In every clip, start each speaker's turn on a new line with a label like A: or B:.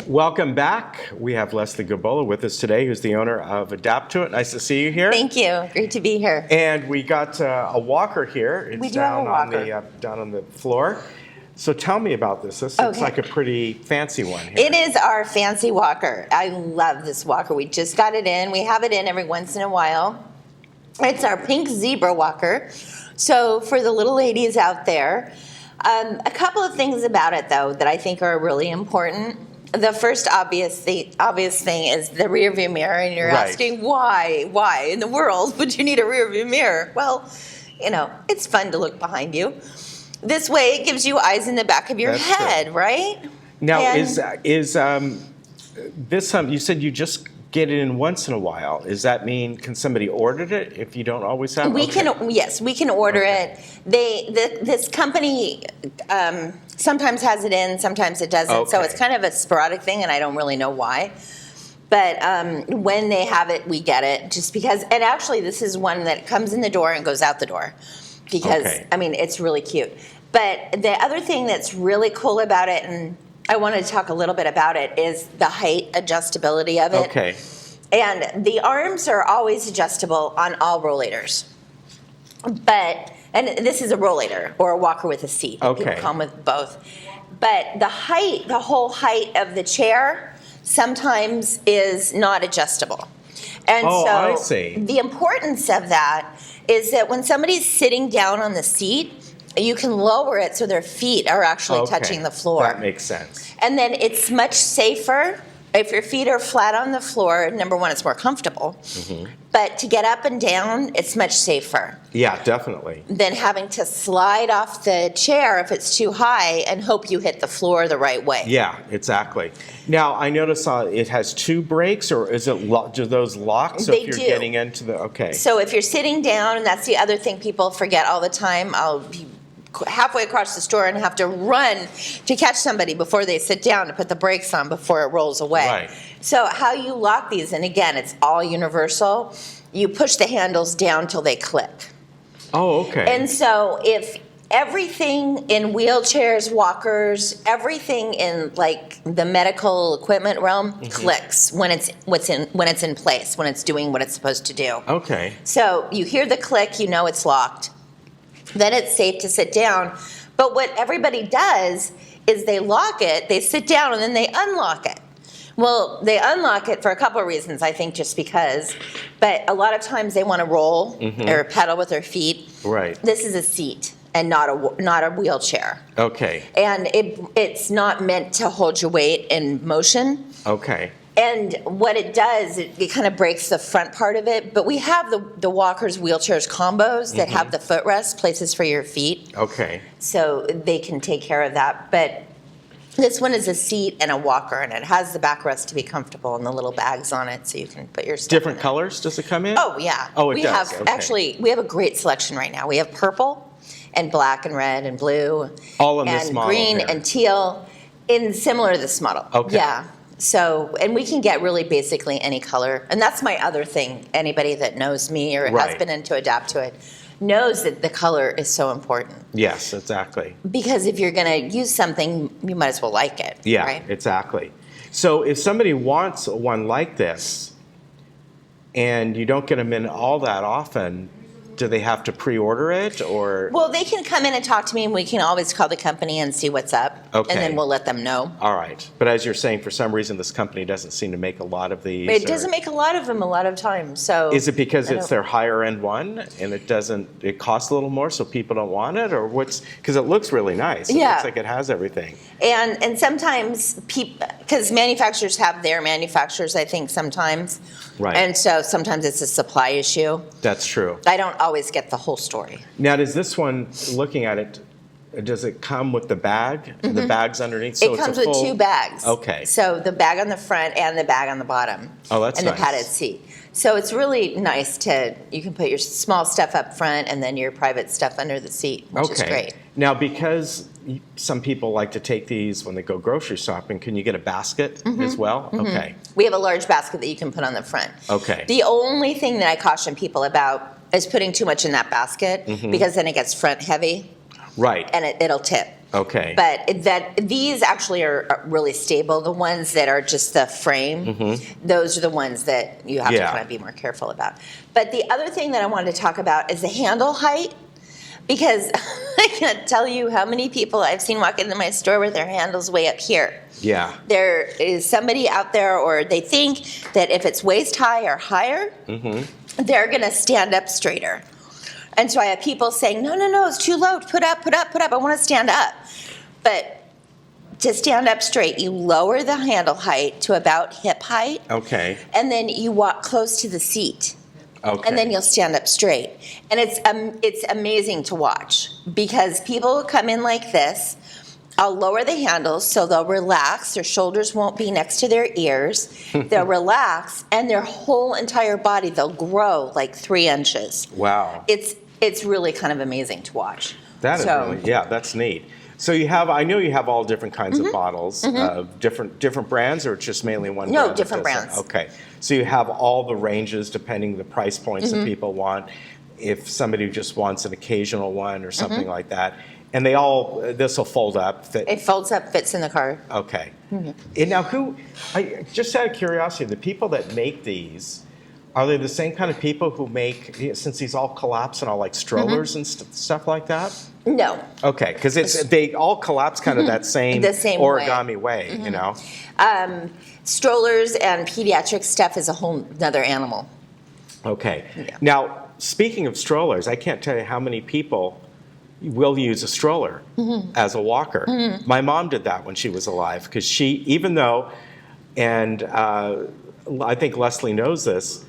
A: Welcome back. We have Leslie Gabola with us today, who's the owner of Adapt to It. Nice to see you here.
B: Thank you. Great to be here.
A: And we got a walker here. It's
B: We do have a walker.
A: Down on the floor. So tell me about this. This looks like a pretty fancy one here.
B: It is our fancy walker. I love this walker. We just got it in. We have it in every once in a while. It's our pink zebra walker. So for the little ladies out there, a couple of things about it, though, that I think are really important. The first obvious thing is the rear view mirror, and you're asking why in the world would you need a rear view mirror? Well, you know, it's fun to look behind you. This way, it gives you eyes in the back of your head, right?
A: Now, is this you said you just get it in once in a while? Does that mean can somebody order it if you don't always have?
B: Yes, we can order it. This company sometimes has it in, sometimes it doesn't. So it's kind of a sporadic thing, and I don't really know why. But when they have it, we get it just because. And actually, this is one that comes in the door and goes out the door because I mean it's really cute. But the other thing that's really cool about it, and I wanted to talk a little bit about it, is the height adjustability of it.
A: Okay.
B: And the arms are always adjustable on all rollators. And this is a rollator or a walker with a seat.
A: Okay.
B: People come with both. But the whole height of the chair sometimes is not adjustable. And
A: I see.
B: The importance of that is that when somebody's sitting down on the seat, you can lower it so their feet are actually touching the floor.
A: That makes sense.
B: And then it's much safer if your feet are flat on the floor. Number one, it's more comfortable. Mm-hmm. But to get up and down, it's much safer.
A: Yeah, definitely.
B: Than having to slide off the chair if it's too high and hope you hit the floor the right way.
A: Yeah, exactly. Now, I notice it has two brakes, or is it do those lock? So if you're getting into the
B: So if you're sitting down, and that's the other thing people forget all the time, I'll be halfway across the store and have to run to catch somebody before they sit down to put the brakes on before it rolls away.
A: Right.
B: So how you lock these, and again, it's all universal. You push the handles down till they click.
A: Oh, okay.
B: And so if everything in wheelchairs, walkers, everything in like the medical equipment realm clicks when it's in place, when it's doing what it's supposed to do.
A: Okay.
B: So you hear the click, you know it's locked. Then it's safe to sit down. But what everybody does is they lock it, they sit down, and then they unlock it. Well, they unlock it for a couple of reasons, I think, just because. But a lot of times they want to roll or pedal with their feet. Right. This is a seat and not a wheelchair.
A: Okay.
B: And it's not meant to hold your weight in motion.
A: Okay.
B: And what it does, it kind of breaks the front part of it. But we have the walkers, wheelchairs combos that have the footrest, places for your feet.
A: Okay.
B: So they can take care of that. But this one is a seat and a walker, and it has the backrest to be comfortable and the little bags on it so you can put your stuff
A: Different
B: in
A: colors does it come in?
B: Oh, yeah.
A: Oh, it does.
B: Actually, we have a great selection right now. We have purple and black and red and blue.
A: All in this model
B: green
A: here.
B: and teal, similar to this model.
A: Okay.
B: Yeah. So, and we can get really basically any color. And that's my other thing. Anybody that knows me or has been into Adapt to It knows that the color is so important.
A: Yes, exactly.
B: Because if you're going to use something, you might as well like it.
A: Yeah,
B: right?
A: Exactly. So if somebody wants one like this and you don't get them in all that often, do they have to pre-order it or?
B: Well, they can come in and talk to me, and we can always call the company and see what's up.
A: Okay.
B: And then we'll let them know.
A: All right. But as you're saying, for some reason, this company doesn't seem to make a lot of these.
B: It doesn't make a lot of them a lot of times. So
A: is it because it's their higher end one and it costs a little more so people don't want it, or what's, because it looks really nice. It looks like it has everything.
B: And sometimes people, because manufacturers have their manufacturers, I think sometimes.
A: Right.
B: And so sometimes it's a supply issue.
A: That's true.
B: I don't always get the whole story.
A: Now, does this one, looking at it, does it come with the bag? The bag's underneath? So
B: it comes with two bags.
A: Okay.
B: So the bag on the front and the bag on the bottom.
A: Oh, that's
B: nice. And the padded seat. So it's really nice you can put your small stuff up front and then your private stuff under the seat, which is great.
A: Now, because some people like to take these when they go grocery shopping, can you get a basket as well? Okay.
B: We have a large basket that you can put on the front.
A: Okay.
B: The only thing that I caution people about is putting too much in that basket because then it gets front heavy.
A: Right.
B: And it'll tip.
A: Okay.
B: But these actually are really stable. The ones that are just the frame, those are the ones that you have to kind of be more careful about. But the other thing that I wanted to talk about is the handle height, because I can't tell you how many people I've seen walk into my store with their handles way up here.
A: Yeah.
B: There is somebody out there, or they think that if it's waist high or higher, they're going to stand up straighter. And so I have people saying, no, it's too low. Put up. I want to stand up. But to stand up straight, you lower the handle height to about hip height.
A: Okay.
B: And then you walk close to the seat.
A: Okay.
B: And then you'll stand up straight. And it's amazing to watch, because people will come in like this. I'll lower the handles so they'll relax. Their shoulders won't be next to their ears. They'll relax, and their whole entire body, they'll grow like 3 inches.
A: Wow.
B: It's really kind of amazing to watch.
A: That is really, that's neat. So I know you have all different kinds of bottles, different brands, or it's just mainly one brand?
B: No, different brands.
A: Okay. So you have all the ranges depending the price points that people want. If somebody just wants an occasional one or something like that. And this will fold up.
B: It folds up, fits in the car.
A: Okay. And now just out of curiosity, the people that make these, are they the same kind of people who make, since these all collapse and all like strollers and stuff like that?
B: No.
A: Okay, because they all collapse kind of that same, origami way, you know?
B: Strollers and pediatric stuff is a whole other animal.
A: Okay.
B: Yeah.
A: Now, speaking of strollers, I can't tell you how many people will use a stroller as a walker. My mom did that when she was alive, because and I think Leslie knows this,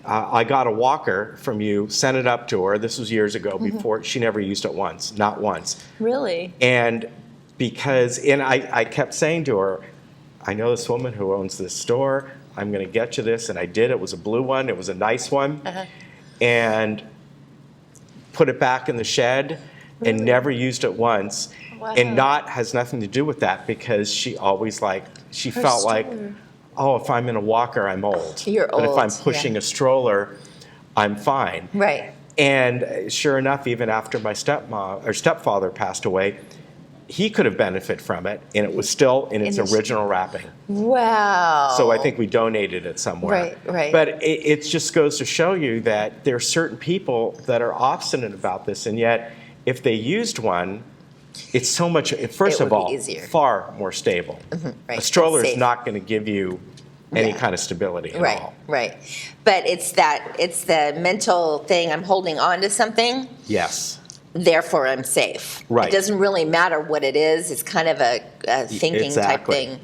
A: I got a walker from you, sent it up to her. This was years ago, before she never used it once, not once.
B: Really?
A: And I kept saying to her, I know this woman who owns this store. I'm going to get you this. And I did. It was a blue one. It was a nice one. And put it back in the shed and never used it once.
B: Wow.
A: And has nothing to do with that, because she always felt like, oh, if I'm in a walker, I'm old.
B: You're
A: but
B: old.
A: If I'm pushing a stroller, I'm fine.
B: Right.
A: And sure enough, even after my stepfather passed away, he could have benefited from it, and it was still in its original wrapping.
B: Wow.
A: So I think we donated it somewhere.
B: Right.
A: But it just goes to show you that there are certain people that are obstinate about this, and yet if they used one, it's so much, first of all, far more stable.
B: Right.
A: A stroller is not going to give you any kind of stability at all.
B: Right. But it's the mental thing. I'm holding on to something.
A: Yes.
B: Therefore, I'm safe.
A: Right.
B: It doesn't really matter what it is. It's kind of a thinking type thing.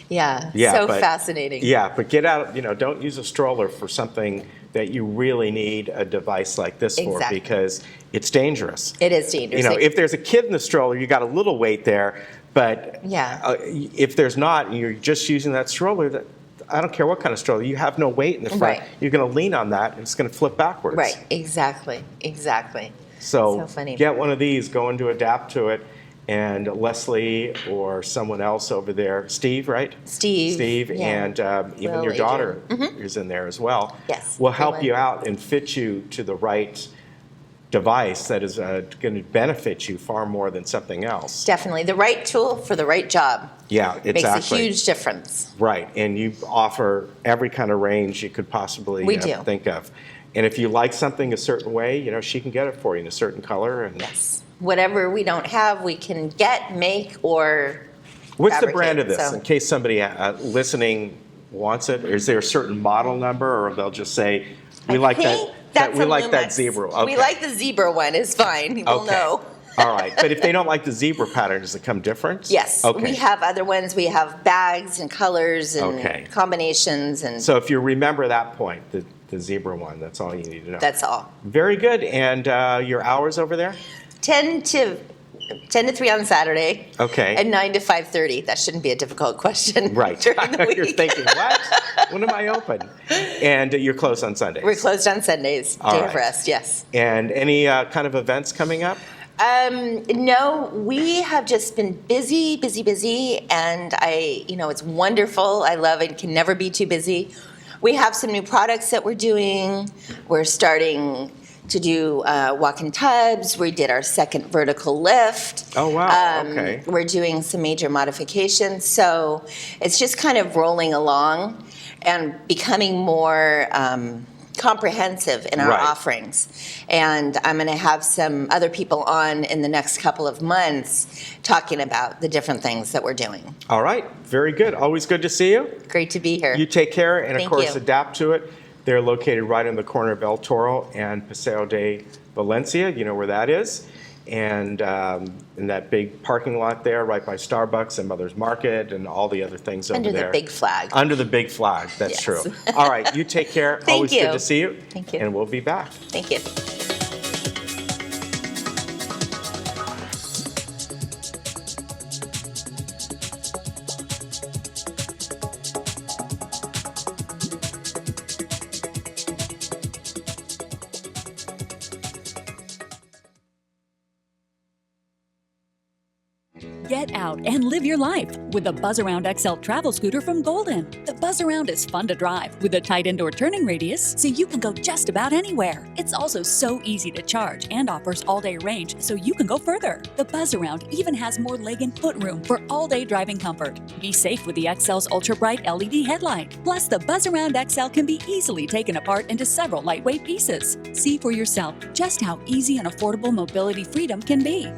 B: Yeah. Fascinating.
A: Yeah, but get out. Don't use a stroller for something that you really need a device like this for, because it's dangerous.
B: It is dangerous.
A: If there's a kid in the stroller, you got a little weight there. But if there's not, and you're just using that stroller, I don't care what kind of stroller, you have no weight in the front.
B: Right.
A: You're going to lean on that, and it's going to flip backwards.
B: Right. Exactly.
A: So
B: funny.
A: Get one of these, go into adapt to it, and Leslie or someone else over there, Steve, right? Steve, and even your daughter is in there as well.
B: Yes.
A: Will help you out and fit you to the right device that is going to benefit you far more than something else.
B: Definitely. The right tool for the right job.
A: Yeah, exactly.
B: Makes a huge difference.
A: Right. And you offer every kind of range you could possibly think of. And if you like something a certain way, she can get it for you in a certain color. And
B: yes. Whatever we don't have, we can make, or
A: What's
B: fabricate.
A: The brand of this, in case somebody listening wants it? Is there a certain model number, or they'll just say, we like that zebra? Okay.
B: We like the zebra one. It's fine. We'll know.
A: All right. But if they don't like the zebra pattern, does it come different?
B: Yes.
A: Okay.
B: We have other ones. We have bags and colors and combinations. And
A: so if you remember that point, the zebra one, that's all you need to know.
B: That's all.
A: Very good. And your hours over there?
B: 10 to 3 on Saturday.
A: Okay.
B: And 9 to 5:30. That shouldn't be a difficult question.
A: Right.
B: During the week.
A: You're thinking, what? When am I open? And you're closed on Sundays.
B: We're closed on Sundays. Day of rest. Yes.
A: And any kind of events coming up?
B: No, we have just been busy, and it's wonderful. I love it. Can never be too busy. We have some new products that we're doing. We're starting to do walk-in tubs. We did our second vertical lift.
A: Oh, wow. Okay.
B: We're doing some major modifications. So it's just kind of rolling along and becoming more comprehensive in our
A: Right.
B: offerings. And I'm going to have some other people on in the next couple of months talking about the different things that we're doing.
A: All right. Very good. Always good to see you.
B: Great to be here.
A: You take care, and of
B: Thank
A: course,
B: you.
A: adapt to it. They're located right on the corner of El Toro and Paseo de Valencia. You know where that is. And in that big parking lot there, right by Starbucks and Mother's Market and all the other things
B: Under
A: over there.
B: the big flag.
A: Under the big flag. That's
B: Yes.
A: true. All right. You take care.
B: Thank
A: Always
B: you.
A: good to see you.
B: Thank you.
A: And we'll be back.
B: Thank you.
C: Get out and live your life with the Buzz Around XL travel scooter from Golden. The Buzz Around is fun to drive with a tight indoor turning radius so you can go just about anywhere. It's also so easy to charge and offers all-day range so you can go further. The Buzz Around even has more leg and foot room for all-day driving comfort. Be safe with the XL's ultra-bright LED headlight. Plus, the Buzz Around XL can be easily taken apart into several lightweight pieces. See for yourself just how easy and affordable mobility freedom can be.